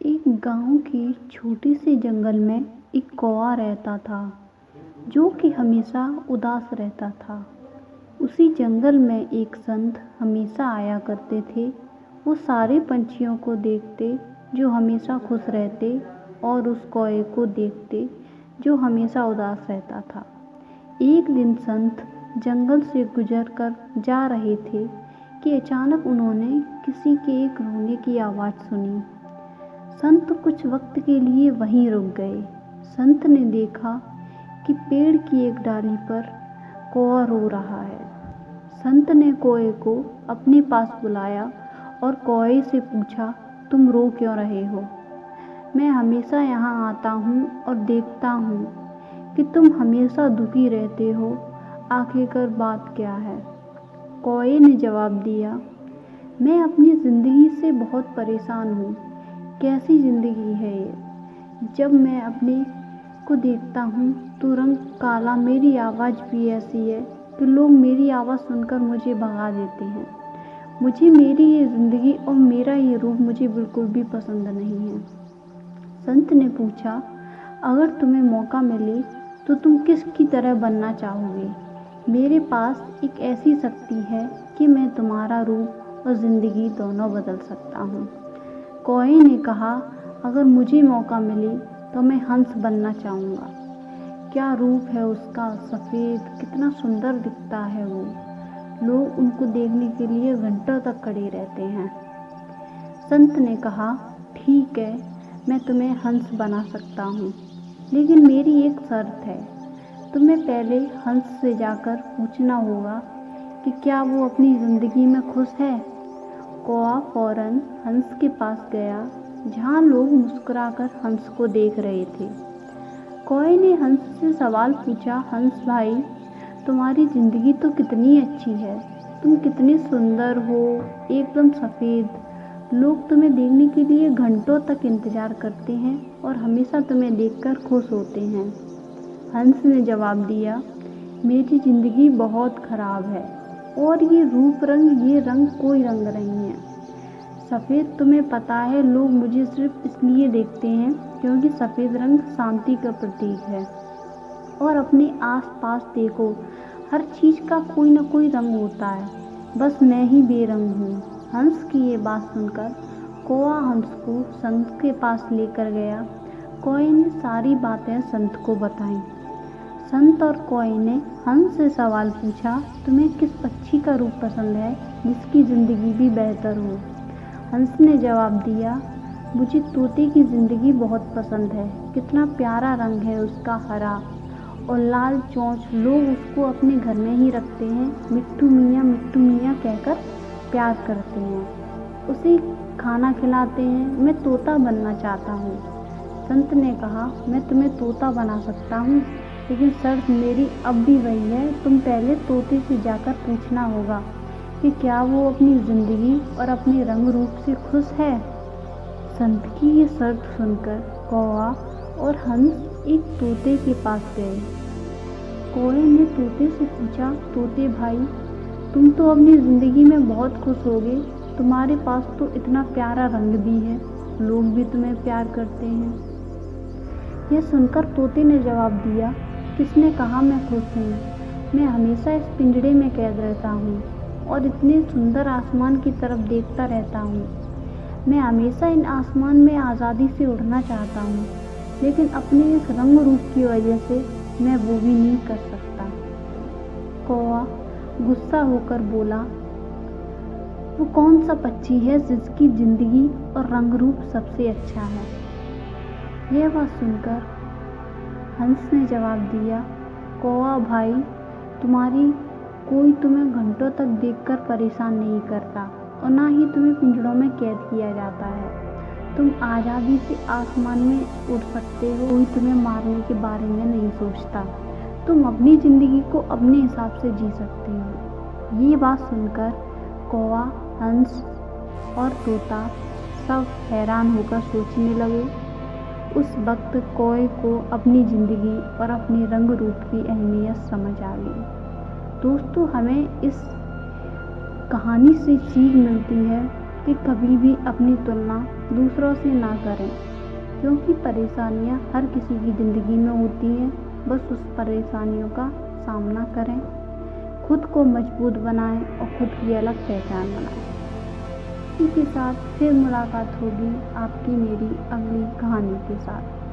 एक गांव के छोटे से जंगल में एक कौवा रहता था जो कि हमेशा उदास रहता था। उसी जंगल में एक संत हमेशा आया करते थे। वो सारे पंछियों को देखते जो हमेशा खुश रहते और उस कौवे को देखते जो हमेशा उदास रहता था। एक दिन संत जंगल से गुजर कर जा रहे थे कि अचानक उन्होंने किसी के एक रोने की आवाज़ सुनी। संत कुछ वक्त के लिए वहीं रुक गए। संत ने देखा कि पेड़ की एक डाली पर कौवा रो रहा है। संत ने कौवे को अपने पास बुलाया और कौवे से पूछा, तुम रो क्यों रहे हो? मैं हमेशा यहाँ आता हूँ और देखता हूँ कि तुम हमेशा दुखी रहते हो। आखिरकार बात क्या है? कौवे ने जवाब दिया, मैं अपनी ज़िंदगी से बहुत परेशान हूँ। कैसी ज़िंदगी है ये? जब मैं अपने को देखता हूँ तो रंग काला। मेरी आवाज़ भी ऐसी है कि लोग मेरी आवाज़ सुनकर मुझे भगा देते हैं। मुझे मेरी ये ज़िंदगी और मेरा ये रूप मुझे बिल्कुल भी पसंद नहीं है। संत ने पूछा, अगर तुम्हें मौका मिले तो तुम किसकी तरह बनना चाहोगे? मेरे पास एक ऐसी शक्ति है कि मैं तुम्हारा रूप और ज़िंदगी दोनों बदल सकता हूँ। कौवे ने कहा, अगर मुझे मौका मिले तो मैं हंस बनना चाहूँगा। क्या रूप है उसका, सफ़ेद, कितना सुंदर दिखता है वो। लोग उनको देखने के लिए घंटों तक खड़े रहते हैं। संत ने कहा, ठीक है, मैं तुम्हें हंस बना सकता हूँ, लेकिन मेरी एक शर्त है। तुम्हें पहले हंस से जाकर पूछना होगा कि क्या वो अपनी ज़िंदगी में खुश है। कौवा फौरन हंस के पास गया जहाँ लोग मुस्कुराकर हंस को देख रहे थे। कौवे ने हंस से सवाल पूछा, हंस भाई, तुम्हारी ज़िंदगी तो कितनी अच्छी है। तुम कितने सुंदर हो, एकदम सफ़ेद। लोग तुम्हें देखने के लिए घंटों तक इंतज़ार करते हैं और हमेशा तुम्हें देखकर खुश होते हैं। हंस ने जवाब दिया, मेरी ज़िंदगी बहुत ख़राब है और ये रूप रंग, ये रंग कोई रंग नहीं है। सफ़ेद, तुम्हें पता है, लोग मुझे सिर्फ इसलिए देखते हैं क्योंकि सफ़ेद रंग शांति का प्रतीक है। और अपने आसपास देखो, हर चीज़ का कोई ना कोई रंग होता है, बस मैं ही बेरंग हूँ। हंस की ये बात सुनकर कौवा हंस को संत के पास लेकर गया। कौवे ने सारी बातें संत को बताईं। संत और कौवे ने हंस से सवाल पूछा, तुम्हें किस पक्षी का रूप पसंद है जिसकी ज़िंदगी भी बेहतर हो? हंस ने जवाब दिया, मुझे तोते की ज़िंदगी बहुत पसंद है। कितना प्यारा रंग है उसका, हरा और लाल चोंच। लोग उसको अपने घर में ही रखते हैं, मिट्टू मियाँ कहकर प्यार करते हैं, उसे खाना खिलाते हैं। मैं तोता बनना चाहता हूँ। संत ने कहा, मैं तुम्हें तोता बना सकता हूँ, लेकिन शर्त मेरी अब भी वही है। तुम पहले तोते से जाकर पूछना होगा कि क्या वो अपनी ज़िंदगी और अपने रंग रूप से खुश है। संत की ये शर्त सुनकर कौवा और हंस एक तोते के पास गए। कौवे ने तोते से पूछा, तोते भाई, तुम तो अपनी ज़िंदगी में बहुत खुश होगे। तुम्हारे पास तो इतना प्यारा रंग भी है, लोग भी तुम्हें प्यार करते हैं। यह सुनकर तोते ने जवाब दिया, किसने कहा मैं खुश हूँ? मैं हमेशा इस पिंजड़े में कैद रहता हूँ और इतने सुंदर आसमान की तरफ देखता रहता हूँ। मैं हमेशा इन आसमान में आज़ादी से उड़ना चाहता हूँ, लेकिन अपने इस रंग रूप की वजह से मैं वो भी नहीं कर सकता। कौवा गुस्सा होकर बोला, वो कौन सा पक्षी है जिसकी ज़िंदगी और रंग रूप सबसे अच्छा है? यह बात सुनकर हंस ने जवाब दिया, कौवा भाई, कोई तुम्हें घंटों तक देखकर परेशान नहीं करता और ना ही तुम्हें पिंजड़ों में कैद किया जाता है। तुम आज़ादी से आसमान में उड़ सकते हो, कोई तुम्हें मारने के बारे में नहीं सोचता। तुम अपनी ज़िंदगी को अपने हिसाब से जी सकते हो। ये बात सुनकर कौवा, हंस और तोता सब हैरान होकर सोचने लगे। उस वक्त कौवे को अपनी ज़िंदगी और अपने रंग रूप की अहमियत समझ आ गई। दोस्तों, हमें इस कहानी से सीख मिलती है कि कि कभी भी अपनी तुलना दूसरों से ना करें, क्योंकि परेशानियां हर किसी की ज़िंदगी में होती हैं। बस उस परेशानियों का सामना करें, खुद को मजबूत बनाएं और खुद की अलग पहचान बनाएं। इसी के साथ फिर मुलाकात होगी आपकी मेरी अगली कहानी के साथ।